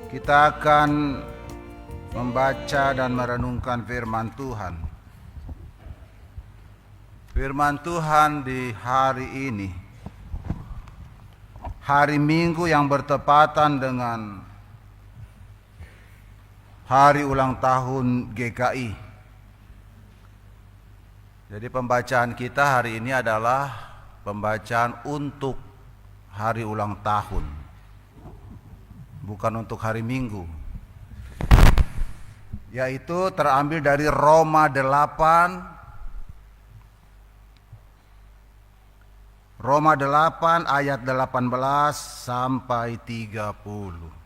Kita akan membaca dan merenungkan firman Tuhan. Firman Tuhan di hari ini, hari Minggu yang bertepatan dengan hari ulang tahun GKI. Jadi pembacaan kita hari ini adalah pembacaan untuk hari ulang tahun, bukan untuk hari Minggu, yaitu terambil dari Roma 8 ayat 18 sampai 30.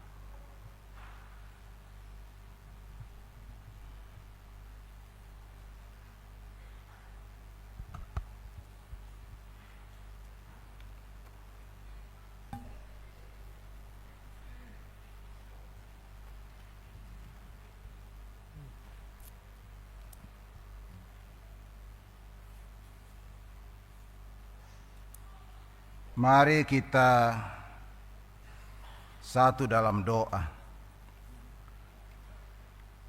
Mari kita satu dalam doa.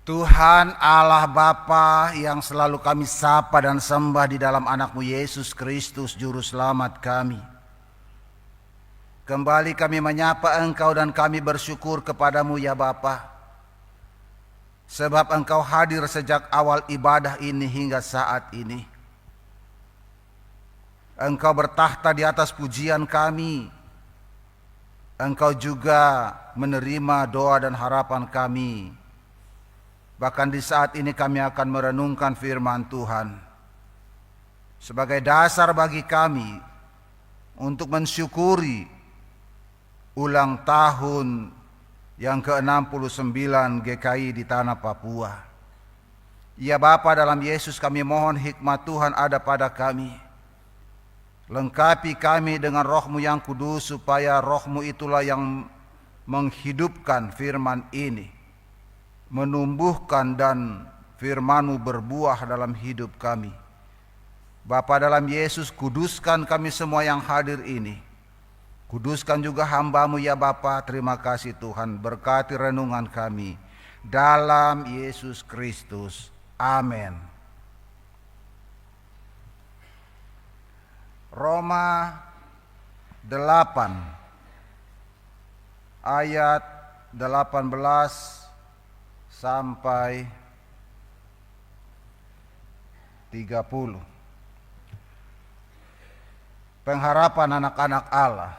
Tuhan Allah Bapa yang selalu kami sapa dan sembah di dalam anak-Mu Yesus Kristus Juru Selamat kami. Kembali kami menyapa Engkau dan kami bersyukur kepadamu ya Bapa. Sebab Engkau hadir sejak awal ibadah ini hingga saat ini. Engkau bertahta di atas pujian kami. Engkau juga menerima doa dan harapan kami. Bahkan di saat ini kami akan merenungkan firman Tuhan sebagai dasar bagi kami untuk mensyukuri ulang tahun yang ke-69 GKI di tanah Papua. Ya Bapa, dalam Yesus kami mohon hikmat Tuhan ada pada kami. Lengkapi kami dengan Roh-Mu yang kudus, supaya Roh-Mu itulah yang menghidupkan firman ini, menumbuhkan dan firman-Mu berbuah dalam hidup kami. Bapa, dalam Yesus kuduskan kami semua yang hadir ini. Kuduskan juga hamba-Mu ya Bapa. Terima kasih Tuhan, berkati renungan kami. Dalam Yesus Kristus. Amin. Roma 8 ayat 18 sampai 30. Pengharapan anak-anak Allah.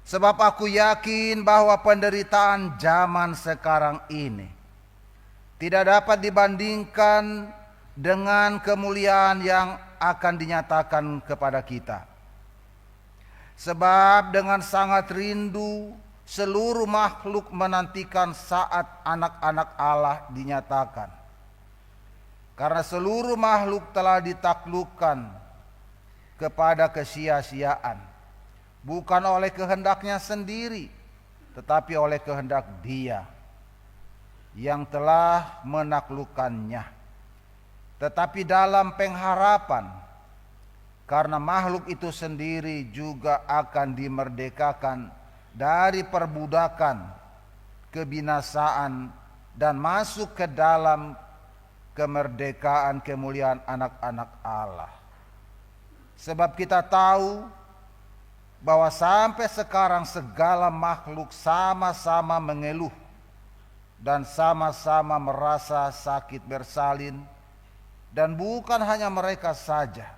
Sebab aku yakin bahwa penderitaan zaman sekarang ini tidak dapat dibandingkan dengan kemuliaan yang akan dinyatakan kepada kita. Sebab dengan sangat rindu seluruh makhluk menantikan saat anak-anak Allah dinyatakan. Karena seluruh makhluk telah ditaklukkan kepada kesia-siaan, bukan oleh kehendaknya sendiri, tetapi oleh kehendak Dia yang telah menaklukkannya. Tetapi dalam pengharapan, karena makhluk itu sendiri juga akan dimerdekakan dari perbudakan kebinasaan dan masuk ke dalam kemerdekaan kemuliaan anak-anak Allah. Sebab kita tahu bahwa sampai sekarang segala makhluk sama-sama mengeluh dan sama-sama merasa sakit bersalin. Dan bukan hanya mereka saja,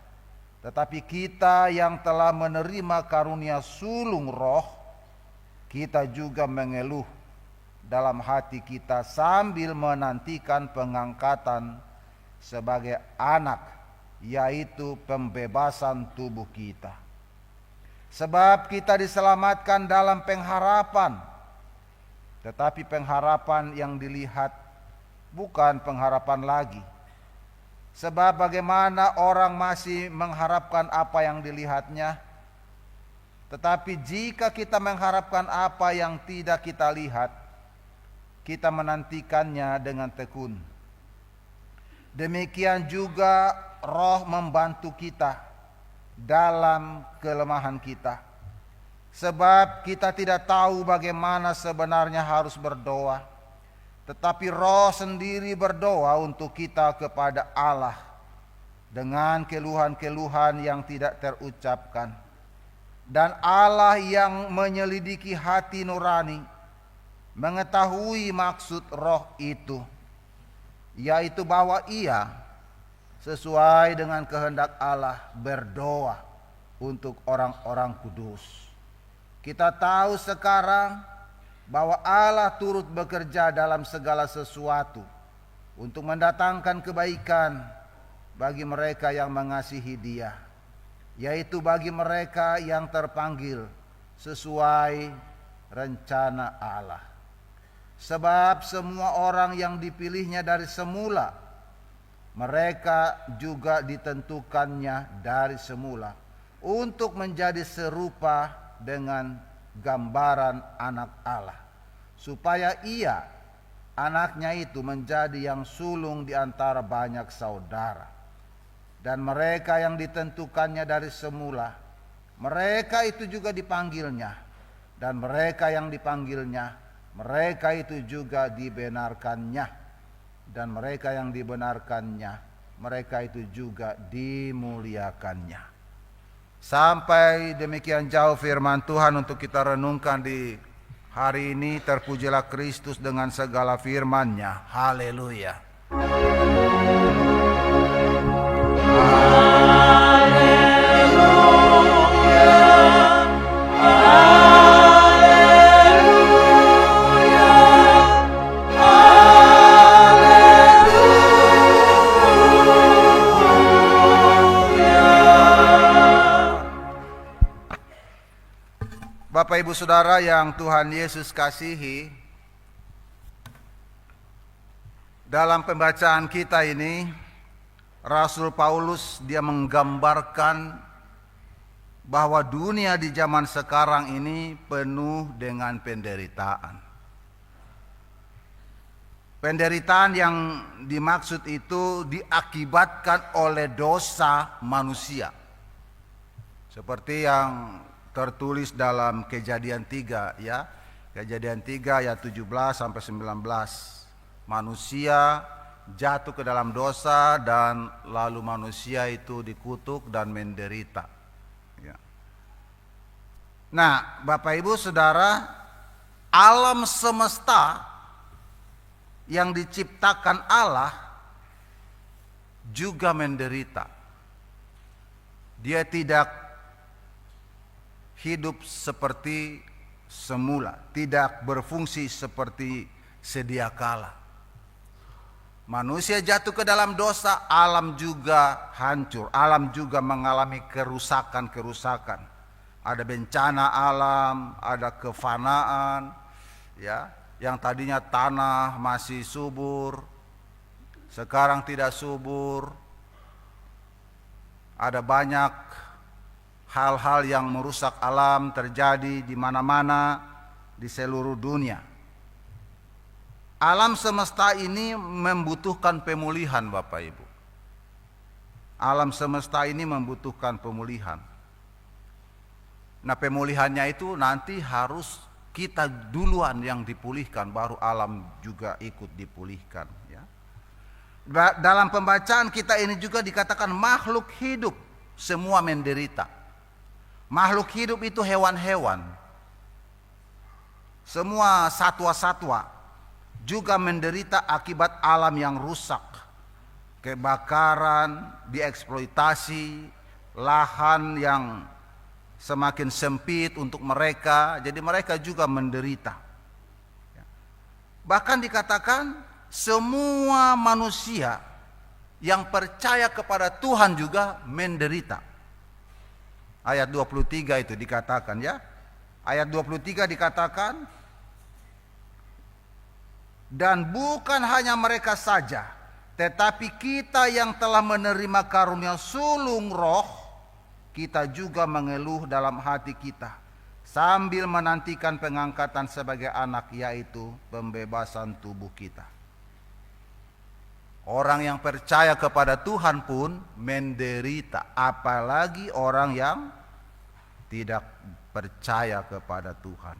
tetapi kita yang telah menerima karunia sulung roh, kita juga mengeluh dalam hati kita sambil menantikan pengangkatan sebagai anak, yaitu pembebasan tubuh kita. Sebab kita diselamatkan dalam pengharapan, tetapi pengharapan yang dilihat bukan pengharapan lagi. Sebab bagaimana orang masih mengharapkan apa yang dilihatnya? Tetapi jika kita mengharapkan apa yang tidak kita lihat, kita menantikannya dengan tekun. Demikian juga Roh membantu kita dalam kelemahan kita. Sebab kita tidak tahu bagaimana sebenarnya harus berdoa, tetapi Roh sendiri berdoa untuk kita kepada Allah dengan keluhan-keluhan yang tidak terucapkan. Dan Allah yang menyelidiki hati nurani mengetahui maksud Roh itu, yaitu bahwa Ia sesuai dengan kehendak Allah berdoa untuk orang-orang kudus. Kita tahu sekarang bahwa Allah turut bekerja dalam segala sesuatu untuk mendatangkan kebaikan bagi mereka yang mengasihi Dia, yaitu bagi mereka yang terpanggil sesuai rencana Allah. Sebab semua orang yang dipilihnya dari semula, mereka juga ditentukannya dari semula untuk menjadi serupa dengan gambaran anak Allah, supaya Ia, anaknya itu, menjadi yang sulung di antara banyak saudara. Dan mereka yang ditentukannya dari semula, mereka itu juga dipanggilnya. Dan mereka yang dipanggilnya, mereka itu juga dibenarkannya. Dan mereka yang dibenarkannya, mereka itu juga dimuliakannya. Sampai demikian jauh firman Tuhan untuk kita renungkan di hari ini. Terpujilah Kristus dengan segala firman-Nya. Haleluya. Bapak Ibu Saudara yang Tuhan Yesus kasihi, dalam pembacaan kita ini Rasul Paulus dia menggambarkan bahwa dunia di zaman sekarang ini penuh dengan penderitaan. Penderitaan yang dimaksud itu diakibatkan oleh dosa manusia. Seperti yang tertulis dalam Kejadian 3 ya. Kejadian 3 ayat 17 sampai 19. Manusia jatuh ke dalam dosa dan lalu manusia itu dikutuk dan menderita. Ya. Nah, Bapak Ibu Saudara, alam semesta yang diciptakan Allah juga menderita. Dia tidak hidup seperti semula, tidak berfungsi seperti sedia kala. Manusia jatuh ke dalam dosa, alam juga hancur, alam juga mengalami kerusakan-kerusakan. Ada bencana alam, ada kefanaan, ya, yang tadinya tanah masih subur, sekarang tidak subur. Ada banyak hal-hal yang merusak alam terjadi di mana-mana di seluruh dunia. Alam semesta ini membutuhkan pemulihan, Bapak Ibu. Alam semesta ini membutuhkan pemulihan. Nah, pemulihannya itu nanti harus kita duluan yang dipulihkan, baru alam juga ikut dipulihkan. Ya. Dalam pembacaan kita ini juga dikatakan makhluk hidup semua menderita. Makhluk hidup itu hewan-hewan, semua satwa-satwa juga menderita akibat alam yang rusak. Kebakaran, dieksploitasi, lahan yang semakin sempit untuk mereka, jadi mereka juga menderita. Bahkan dikatakan semua manusia yang percaya kepada Tuhan juga menderita. Ayat 23 itu dikatakan ya. Ayat 23 dikatakan, dan bukan hanya mereka saja, tetapi kita yang telah menerima karunia sulung roh, kita juga mengeluh dalam hati kita sambil menantikan pengangkatan sebagai anak, yaitu pembebasan tubuh kita. Orang yang percaya kepada Tuhan pun menderita, apalagi orang yang tidak percaya kepada Tuhan.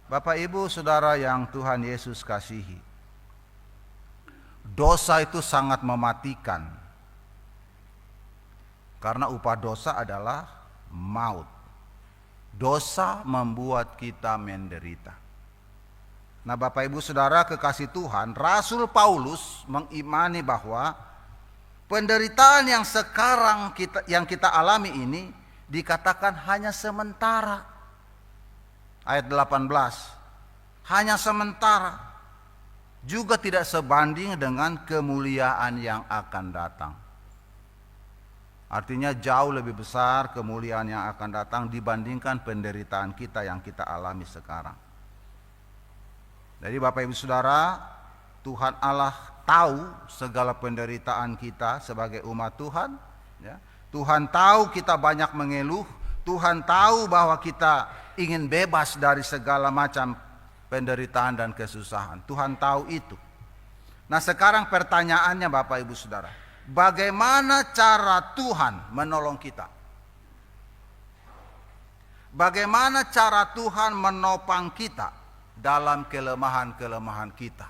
Bapak Ibu Saudara yang Tuhan Yesus kasihi, dosa itu sangat mematikan, karena upah dosa adalah maut. Dosa membuat kita menderita. Nah, Bapak Ibu Saudara kekasih Tuhan, Rasul Paulus mengimani bahwa penderitaan yang sekarang kita alami ini dikatakan hanya sementara. Ayat 18, hanya sementara, juga tidak sebanding dengan kemuliaan yang akan datang. Artinya jauh lebih besar kemuliaan yang akan datang dibandingkan penderitaan kita yang kita alami sekarang. Jadi Bapak Ibu Saudara, Tuhan Allah tahu segala penderitaan kita sebagai umat Tuhan, ya. Tuhan tahu kita banyak mengeluh, Tuhan tahu bahwa kita ingin bebas dari segala macam penderitaan dan kesusahan. Tuhan tahu itu. Nah, sekarang pertanyaannya Bapak Ibu Saudara, bagaimana cara Tuhan menolong kita? Bagaimana cara Tuhan menopang kita dalam kelemahan-kelemahan kita?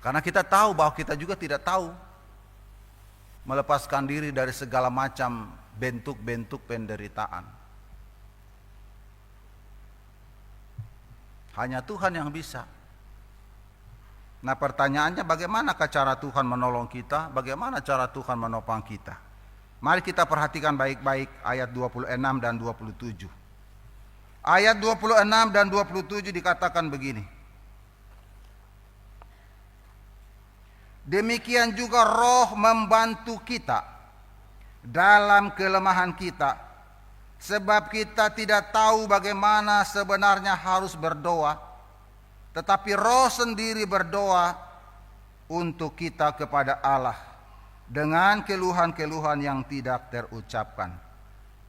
Karena kita tahu bahwa kita juga tidak tahu melepaskan diri dari segala macam bentuk-bentuk penderitaan. Hanya Tuhan yang bisa. Nah, pertanyaannya bagaimanakah cara Tuhan menolong kita? Bagaimana cara Tuhan menopang kita? Mari kita perhatikan baik-baik ayat 26 dan 27. Ayat 26 dan 27 dikatakan begini. Demikian juga Roh membantu kita dalam kelemahan kita, sebab kita tidak tahu bagaimana sebenarnya harus berdoa, tetapi Roh sendiri berdoa untuk kita kepada Allah dengan keluhan-keluhan yang tidak terucapkan.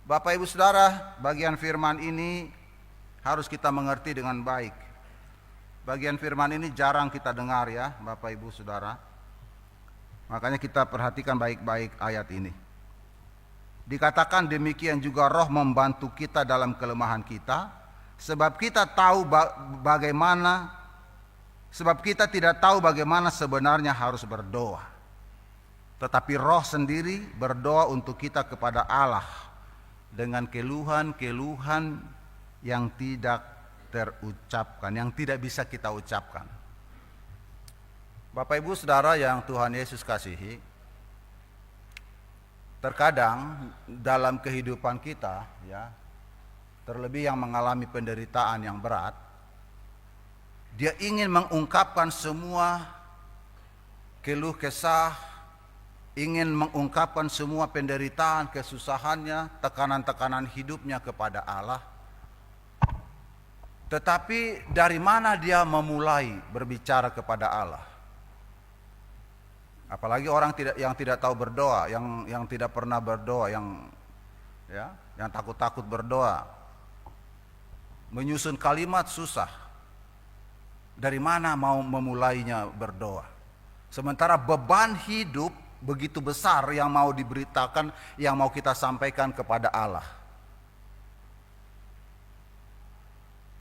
Bapak Ibu Saudara, bagian firman ini harus kita mengerti dengan baik. Bagian firman ini jarang kita dengar ya Bapak Ibu Saudara. Makanya kita perhatikan baik-baik ayat ini. Dikatakan demikian juga Roh membantu kita dalam kelemahan kita, sebab kita tidak tahu bagaimana sebenarnya harus berdoa. Tetapi Roh sendiri berdoa untuk kita kepada Allah dengan keluhan-keluhan yang tidak terucapkan, yang tidak bisa kita ucapkan. Bapak Ibu Saudara yang Tuhan Yesus kasihi, terkadang dalam kehidupan kita ya, terlebih yang mengalami penderitaan yang berat, dia ingin mengungkapkan semua keluh kesah, ingin mengungkapkan semua penderitaan, kesusahannya, tekanan-tekanan hidupnya kepada Allah. Tetapi dari mana dia memulai berbicara kepada Allah? Apalagi orang yang tidak tahu berdoa, yang tidak pernah berdoa, yang takut-takut berdoa. Menyusun kalimat susah. Dari mana mau memulainya berdoa? Sementara beban hidup begitu besar yang mau diberitakan, yang mau kita sampaikan kepada Allah.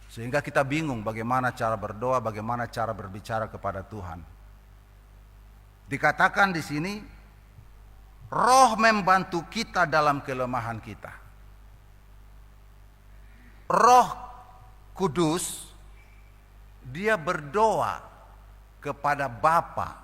Sehingga kita bingung bagaimana cara berdoa, bagaimana cara berbicara kepada Tuhan. Dikatakan di sini, Roh membantu kita dalam kelemahan kita. Roh Kudus, dia berdoa kepada Bapa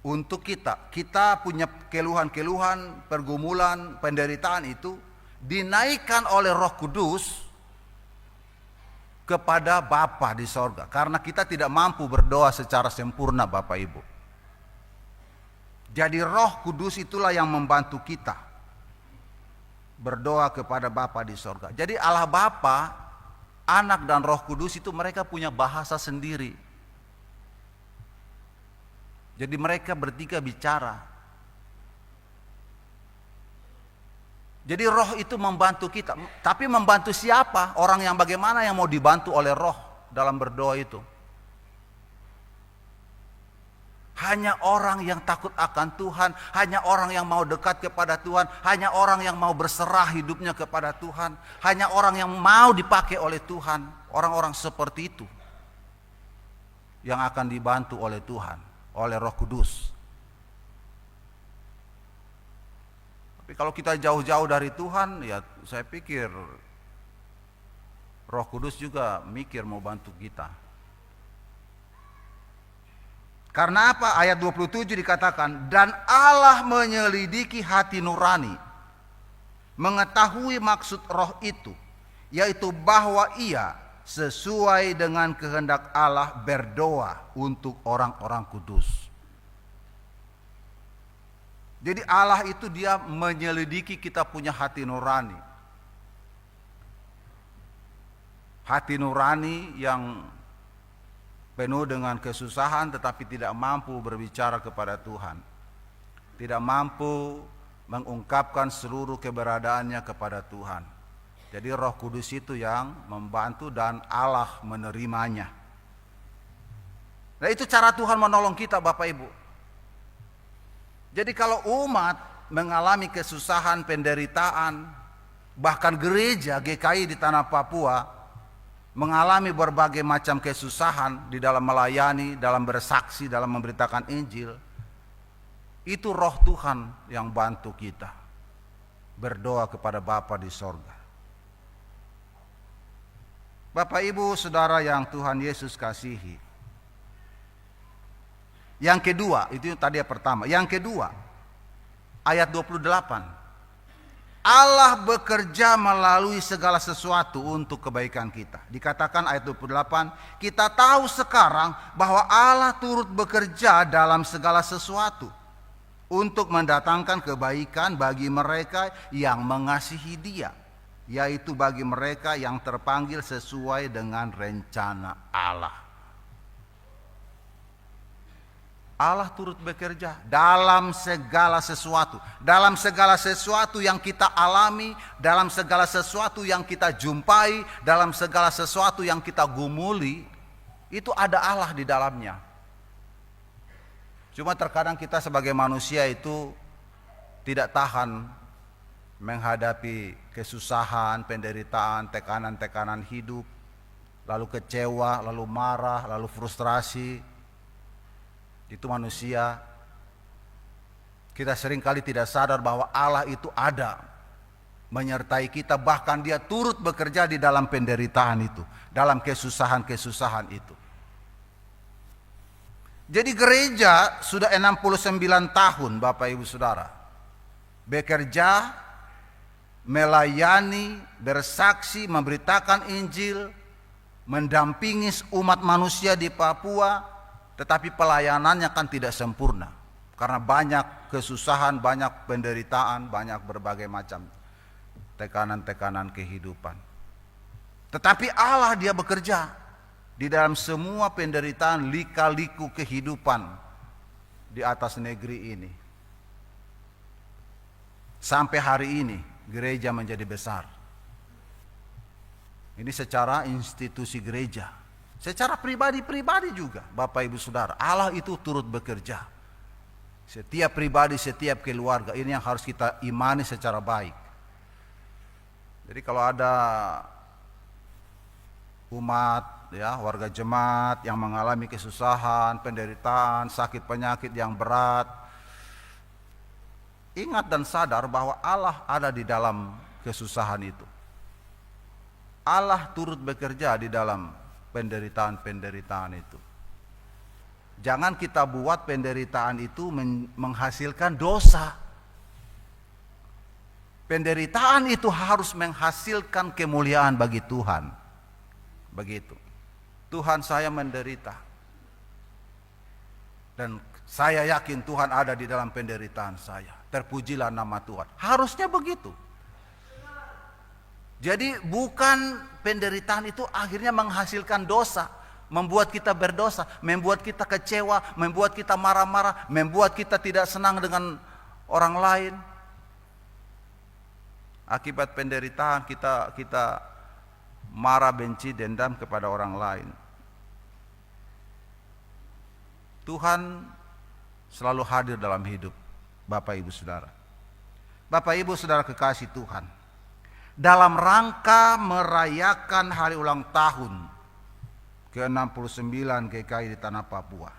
untuk kita. Kita punya keluhan-keluhan, pergumulan, penderitaan itu dinaikkan oleh Roh Kudus kepada Bapa di sorga, karena kita tidak mampu berdoa secara sempurna Bapak Ibu. Jadi Roh Kudus itulah yang membantu kita berdoa kepada Bapa di sorga. Jadi Allah Bapa, Anak dan Roh Kudus itu mereka punya bahasa sendiri. Jadi mereka bertiga bicara. Jadi Roh itu membantu kita. Tapi membantu siapa? Orang yang bagaimana yang mau dibantu oleh Roh dalam berdoa itu? Hanya orang yang takut akan Tuhan, hanya orang yang mau dekat kepada Tuhan, hanya orang yang mau berserah hidupnya kepada Tuhan, hanya orang yang mau dipakai oleh Tuhan. Orang-orang seperti itu yang akan dibantu oleh Tuhan, oleh Roh Kudus. Tapi kalau kita jauh-jauh dari Tuhan, ya saya pikir Roh Kudus juga mikir mau bantu kita. Karena apa? Ayat 27 dikatakan, dan Allah menyelidiki hati nurani, mengetahui maksud roh itu, yaitu bahwa ia sesuai dengan kehendak Allah berdoa untuk orang-orang kudus. Jadi Allah itu dia menyelidiki kita punya hati nurani. Hati nurani yang penuh dengan kesusahan tetapi tidak mampu berbicara kepada Tuhan. Tidak mampu mengungkapkan seluruh keberadaannya kepada Tuhan. Jadi Roh Kudus itu yang membantu dan Allah menerimanya. Nah, itu cara Tuhan menolong kita, Bapak Ibu. Jadi kalau umat mengalami kesusahan, penderitaan, bahkan gereja GKI di tanah Papua mengalami berbagai macam kesusahan di dalam melayani, dalam bersaksi, dalam memberitakan Injil, itu Roh Tuhan yang bantu kita berdoa kepada Bapa di sorga. Bapak Ibu Saudara yang Tuhan Yesus kasihi, yang kedua, itu tadi yang pertama. Yang kedua, ayat 28, Allah bekerja melalui segala sesuatu untuk kebaikan kita. Dikatakan ayat 28, kita tahu sekarang bahwa Allah turut bekerja dalam segala sesuatu untuk mendatangkan kebaikan bagi mereka yang mengasihi Dia, yaitu bagi mereka yang terpanggil sesuai dengan rencana Allah. Allah turut bekerja dalam segala sesuatu. Dalam segala sesuatu yang kita alami, dalam segala sesuatu yang kita jumpai, dalam segala sesuatu yang kita gumuli, itu ada Allah di dalamnya. Cuma terkadang kita sebagai manusia itu tidak tahan menghadapi kesusahan, penderitaan, tekanan-tekanan hidup, lalu kecewa, lalu marah, lalu frustrasi. Itu manusia. Kita seringkali tidak sadar bahwa Allah itu ada menyertai kita, bahkan Dia turut bekerja di dalam penderitaan itu, dalam kesusahan-kesusahan itu. Jadi gereja sudah 69 tahun Bapak Ibu Saudara bekerja, melayani, bersaksi, memberitakan Injil, mendampingi umat manusia di Papua. Tetapi pelayanannya kan tidak sempurna, karena banyak kesusahan, banyak penderitaan, banyak berbagai macam tekanan-tekanan kehidupan. Tetapi Allah Dia bekerja di dalam semua penderitaan, lika-liku kehidupan di atas negeri ini. Sampai hari ini gereja menjadi besar. Ini secara institusi gereja. Secara pribadi-pribadi juga, Bapak Ibu Saudara, Allah itu turut bekerja. Setiap pribadi, setiap keluarga, ini yang harus kita imani secara baik. Jadi kalau ada umat, ya, warga jemaat yang mengalami kesusahan, penderitaan, sakit penyakit yang berat, ingat dan sadar bahwa Allah ada di dalam kesusahan itu. Allah turut bekerja di dalam penderitaan-penderitaan itu. Jangan kita buat penderitaan itu menghasilkan dosa. Penderitaan itu harus menghasilkan kemuliaan bagi Tuhan. Begitu. Tuhan, saya menderita, dan saya yakin Tuhan ada di dalam penderitaan saya. Terpujilah nama Tuhan. Harusnya begitu. Jadi bukan penderitaan itu akhirnya menghasilkan dosa, membuat kita berdosa, membuat kita kecewa, membuat kita marah-marah, membuat kita tidak senang dengan orang lain. Akibat penderitaan kita marah, benci, dendam kepada orang lain. Tuhan selalu hadir dalam hidup Bapak Ibu Saudara. Bapak Ibu Saudara kekasih Tuhan, dalam rangka merayakan hari ulang tahun ke-69 GKI di Tanah Papua,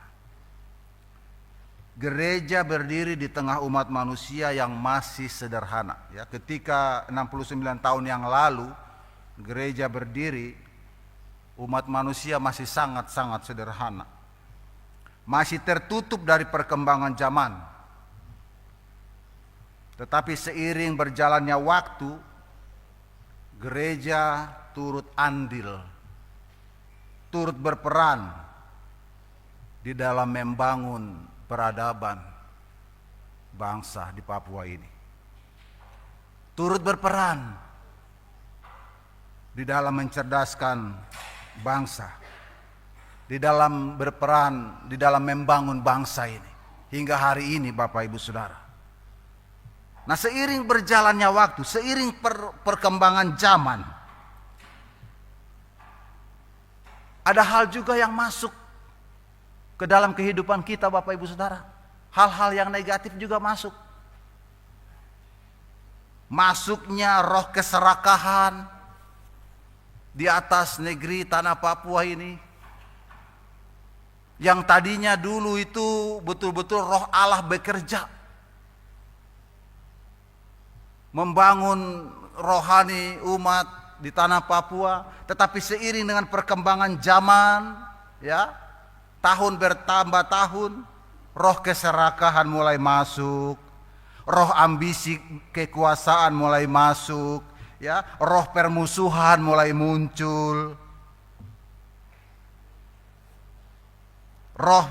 gereja berdiri di tengah umat manusia yang masih sederhana. Ya, ketika 69 tahun yang lalu gereja berdiri, umat manusia masih sangat-sangat sederhana, masih tertutup dari perkembangan zaman. Tetapi seiring berjalannya waktu, gereja turut andil, turut berperan di dalam membangun peradaban bangsa di Papua ini. Turut berperan di dalam mencerdaskan bangsa, di dalam berperan, di dalam membangun bangsa ini hingga hari ini Bapak Ibu Saudara. Nah, seiring berjalannya waktu, seiring perkembangan zaman, ada hal juga yang masuk ke dalam kehidupan kita Bapak Ibu Saudara. Hal-hal yang negatif juga masuk. Masuknya roh keserakahan di atas negeri Tanah Papua ini, yang tadinya dulu itu betul-betul roh Allah bekerja membangun rohani umat di Tanah Papua, tetapi seiring dengan perkembangan zaman, ya, tahun bertambah tahun, roh keserakahan mulai masuk, roh ambisi kekuasaan mulai masuk, ya, roh permusuhan mulai muncul, roh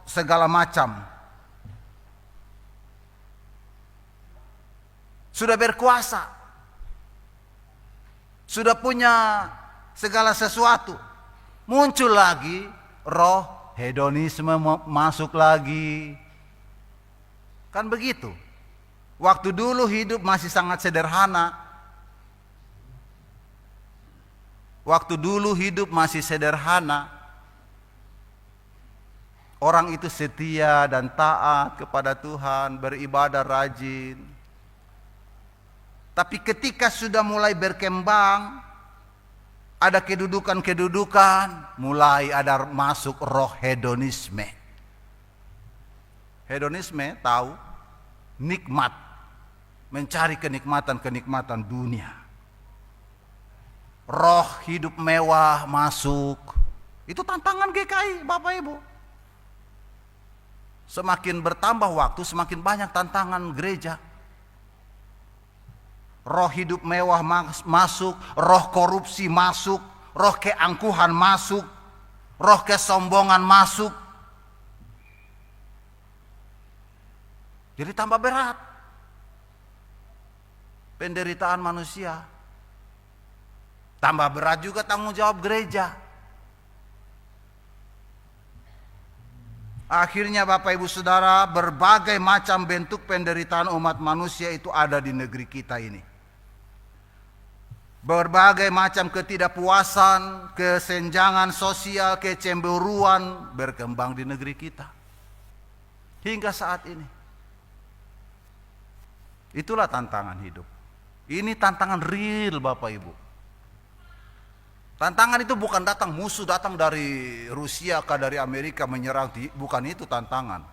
segala macam sudah berkuasa, sudah punya segala sesuatu. Muncul lagi roh hedonisme masuk lagi. Kan begitu. Waktu dulu hidup masih sangat sederhana. Waktu dulu hidup masih sederhana. Orang itu setia dan taat kepada Tuhan, beribadah rajin. Tapi ketika sudah mulai berkembang, ada kedudukan-kedudukan, mulai ada masuk roh hedonisme. Hedonisme tahu, nikmat, mencari kenikmatan-kenikmatan dunia. Roh hidup mewah masuk. Itu tantangan GKI Bapak Ibu. Semakin bertambah waktu, semakin banyak tantangan gereja. Roh hidup mewah masuk, roh korupsi masuk, roh keangkuhan masuk, roh kesombongan masuk. Jadi tambah berat penderitaan manusia. Tambah berat juga tanggung jawab gereja. Akhirnya Bapak Ibu Saudara, berbagai macam bentuk penderitaan umat manusia itu ada di negeri kita ini. Berbagai macam ketidakpuasan, kesenjangan sosial, kecemburuan berkembang di negeri kita hingga saat ini. Itulah tantangan hidup. Ini tantangan real Bapak Ibu. Tantangan itu bukan datang musuh, datang dari Rusia atau dari Amerika menyerang, bukan itu tantangan.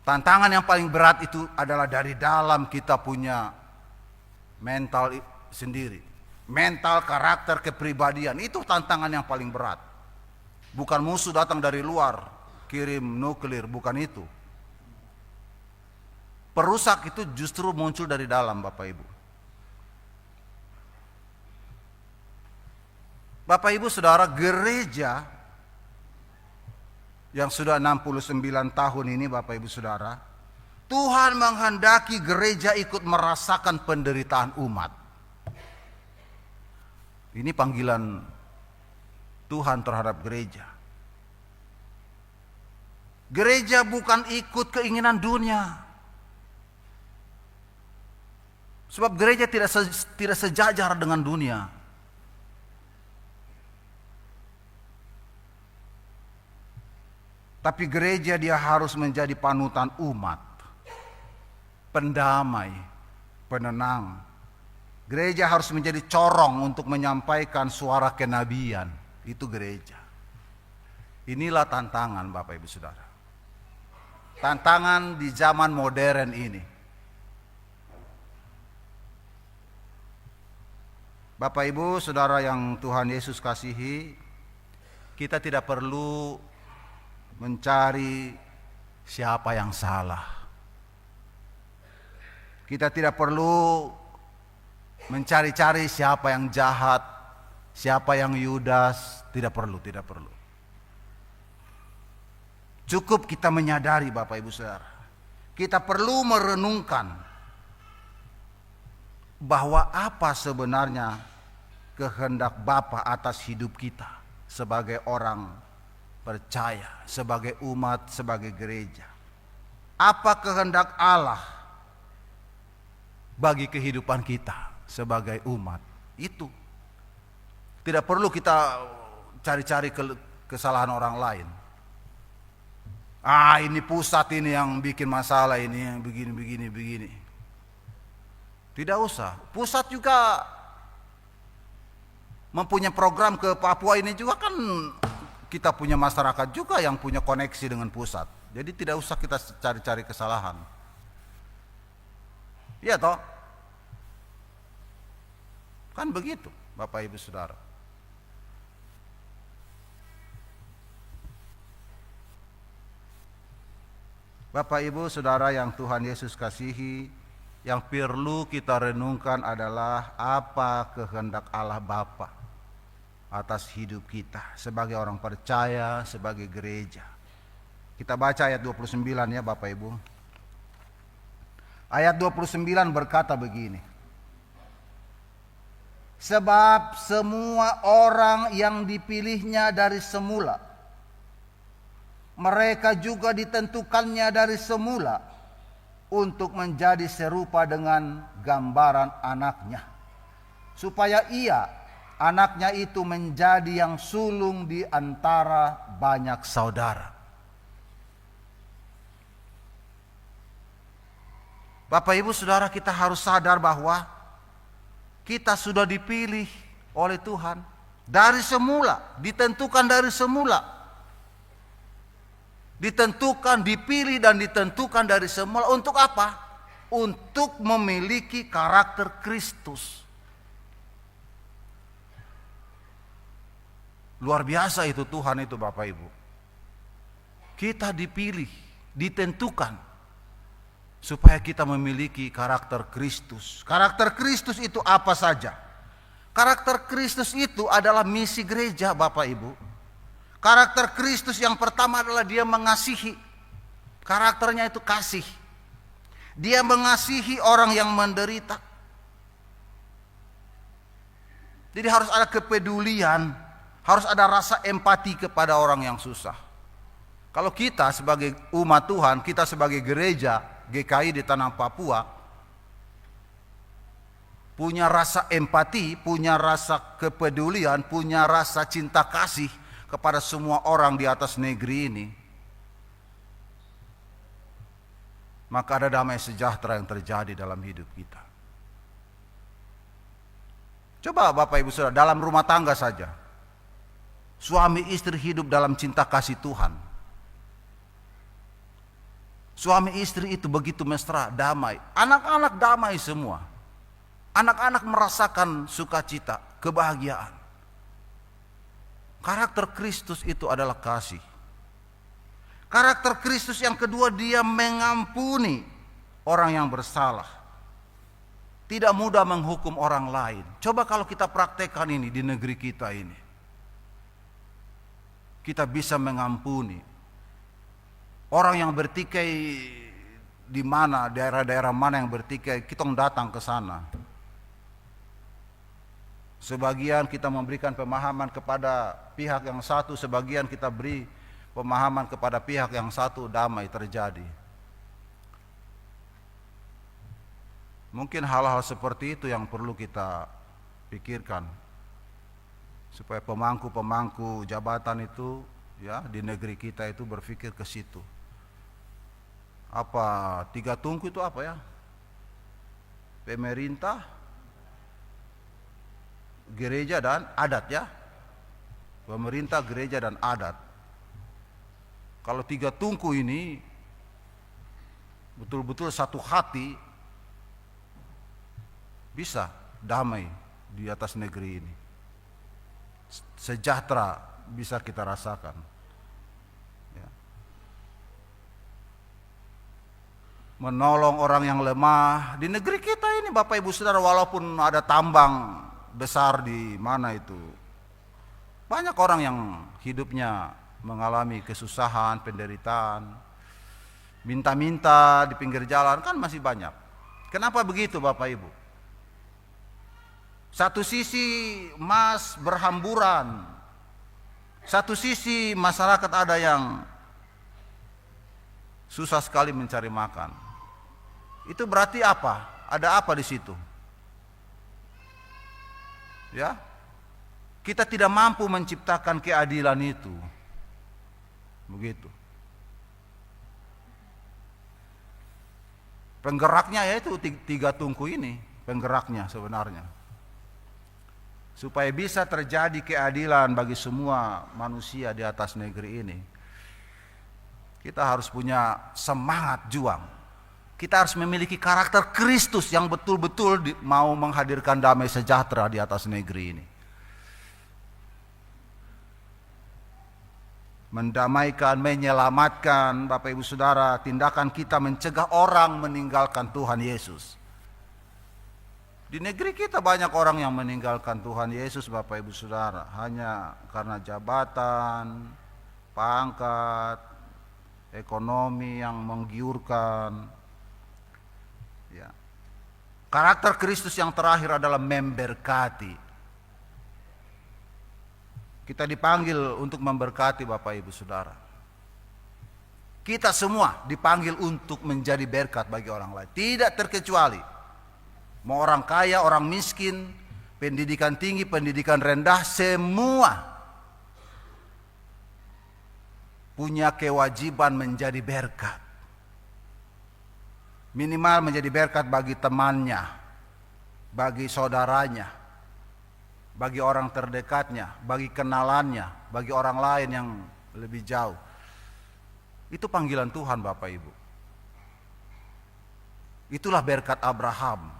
Tantangan yang paling berat itu adalah dari dalam kita punya mental sendiri, mental, karakter, kepribadian. Itu tantangan yang paling berat. Bukan musuh datang dari luar kirim nuklir, bukan itu. Perusak itu justru muncul dari dalam Bapak Ibu. Bapak Ibu Saudara, gereja yang sudah 69 tahun ini Bapak Ibu Saudara, Tuhan menghendaki gereja ikut merasakan penderitaan umat. Ini panggilan Tuhan terhadap gereja. Gereja bukan ikut keinginan dunia. Sebab gereja tidak sejajar dengan dunia. Tapi gereja dia harus menjadi panutan umat, pendamai, penenang. Gereja harus menjadi corong untuk menyampaikan suara kenabian. Itu gereja. Inilah tantangan Bapak Ibu Saudara. Tantangan di zaman modern ini. Bapak Ibu Saudara yang Tuhan Yesus kasihi, kita tidak perlu mencari siapa yang salah. Kita tidak perlu mencari-cari siapa yang jahat, siapa yang Yudas, tidak perlu. Cukup kita menyadari Bapak Ibu Saudara, kita perlu merenungkan bahwa apa sebenarnya kehendak Bapa atas hidup kita sebagai orang percaya, sebagai umat, sebagai gereja. Apa kehendak Allah bagi kehidupan kita sebagai umat? Itu tidak perlu kita cari-cari kesalahan orang lain. Ini pusat ini yang bikin masalah, ini yang begini. Tidak usah. Pusat juga mempunyai program ke Papua ini juga kan, kita punya masyarakat juga yang punya koneksi dengan pusat. Jadi tidak usah kita cari-cari kesalahan. Iya toh? Kan begitu Bapak Ibu Saudara. Bapak Ibu Saudara yang Tuhan Yesus kasihi, yang perlu kita renungkan adalah apa kehendak Allah Bapa atas hidup kita sebagai orang percaya, sebagai gereja. Kita baca ayat 29 ya Bapak Ibu. Ayat 29 berkata begini. Sebab semua orang yang dipilihnya dari semula, mereka juga ditentukannya dari semula untuk menjadi serupa dengan gambaran anaknya, supaya anaknya itu menjadi yang sulung di antara banyak saudara. Bapak Ibu Saudara, kita harus sadar bahwa kita sudah dipilih oleh Tuhan dari semula, ditentukan dari semula. Ditentukan, dipilih dan ditentukan dari semula untuk apa? Untuk memiliki karakter Kristus. Luar biasa itu Tuhan itu Bapak Ibu. Kita dipilih, ditentukan supaya kita memiliki karakter Kristus. Karakter Kristus itu apa saja? Karakter Kristus itu adalah misi gereja Bapak Ibu. Karakter Kristus yang pertama adalah dia mengasihi. Karakternya itu kasih. Dia mengasihi orang yang menderita. Jadi harus ada kepedulian, harus ada rasa empati kepada orang yang susah. Kalau kita sebagai umat Tuhan, kita sebagai gereja GKI di tanah Papua, punya rasa empati, punya rasa kepedulian, punya rasa cinta kasih kepada semua orang di atas negeri ini, maka ada damai sejahtera yang terjadi dalam hidup kita. Coba Bapak Ibu Saudara, dalam rumah tangga saja, suami istri hidup dalam cinta kasih Tuhan. Suami istri itu begitu mesra, damai. Anak-anak damai semua. Anak-anak merasakan sukacita, kebahagiaan. Karakter Kristus itu adalah kasih. Karakter Kristus yang kedua, dia mengampuni orang yang bersalah. Tidak mudah menghukum orang lain. Coba kalau kita praktekkan ini di negeri kita ini. Kita bisa mengampuni orang yang bertikai di mana, daerah-daerah mana yang bertikai, kita datang ke sana. Sebagian kita memberikan pemahaman kepada pihak yang satu, sebagian kita beri pemahaman kepada pihak yang satu, damai terjadi. Mungkin hal-hal seperti itu yang perlu kita pikirkan, supaya pemangku-pemangku jabatan itu ya di negeri kita itu berpikir ke situ. Apa tiga tungku itu apa ya? Pemerintah, gereja dan adat ya. Pemerintah, gereja dan adat. Kalau tiga tungku ini betul-betul satu hati, bisa damai di atas negeri ini. Sejahtera bisa kita rasakan. Ya. Menolong orang yang lemah di negeri kita ini, Bapak Ibu Saudara, walaupun ada tambang besar di mana itu, banyak orang yang hidupnya mengalami kesusahan, penderitaan, minta-minta di pinggir jalan, kan masih banyak. Kenapa begitu Bapak Ibu? Satu sisi emas berhamburan, satu sisi masyarakat ada yang susah sekali mencari makan. Itu berarti apa? Ada apa di situ? Ya, kita tidak mampu menciptakan keadilan itu. Begitu. Penggeraknya yaitu tiga tungku ini, penggeraknya sebenarnya. Supaya bisa terjadi keadilan bagi semua manusia di atas negeri ini, kita harus punya semangat juang. Kita harus memiliki karakter Kristus yang betul-betul mau menghadirkan damai sejahtera di atas negeri ini. Mendamaikan, menyelamatkan, Bapak Ibu Saudara, tindakan kita mencegah orang meninggalkan Tuhan Yesus. Di negeri kita banyak orang yang meninggalkan Tuhan Yesus, Bapak Ibu Saudara, hanya karena jabatan, pangkat, ekonomi yang menggiurkan. Ya. Karakter Kristus yang terakhir adalah memberkati. Kita dipanggil untuk memberkati Bapak Ibu Saudara. Kita semua dipanggil untuk menjadi berkat bagi orang lain, tidak terkecuali. Mau orang kaya, orang miskin, pendidikan tinggi, pendidikan rendah, semua punya kewajiban menjadi berkat. Minimal menjadi berkat bagi temannya, bagi saudaranya, bagi orang terdekatnya, bagi kenalannya, bagi orang lain yang lebih jauh. Itu panggilan Tuhan Bapak Ibu. Itulah berkat Abraham.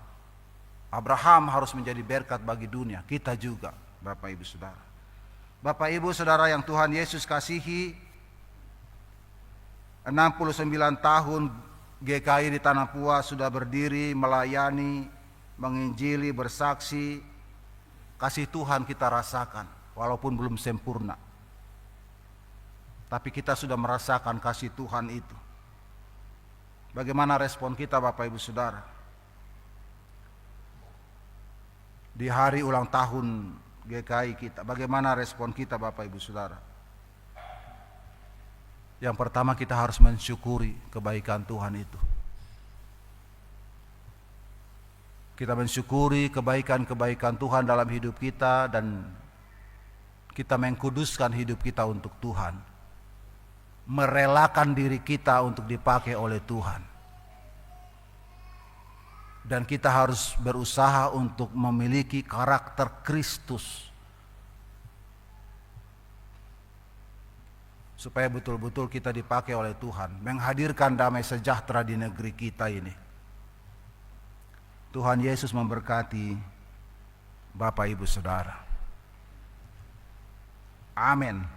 Abraham harus menjadi berkat bagi dunia, kita juga Bapak Ibu Saudara. Bapak Ibu Saudara yang Tuhan Yesus kasihi, 69 tahun GKI di Tanah Pua sudah berdiri, melayani, menginjili, bersaksi. Kasih Tuhan kita rasakan, walaupun belum sempurna. Tapi kita sudah merasakan kasih Tuhan itu. Bagaimana respon kita Bapak Ibu Saudara? Di hari ulang tahun GKI kita, bagaimana respon kita Bapak Ibu Saudara? Yang pertama, kita harus mensyukuri kebaikan Tuhan itu. Kita mensyukuri kebaikan-kebaikan Tuhan dalam hidup kita, dan kita mengkuduskan hidup kita untuk Tuhan. Merelakan diri kita untuk dipakai oleh Tuhan. Dan kita harus berusaha untuk memiliki karakter Kristus. Supaya betul-betul kita dipakai oleh Tuhan, menghadirkan damai sejahtera di negeri kita ini. Tuhan Yesus memberkati Bapak Ibu Saudara. Amin.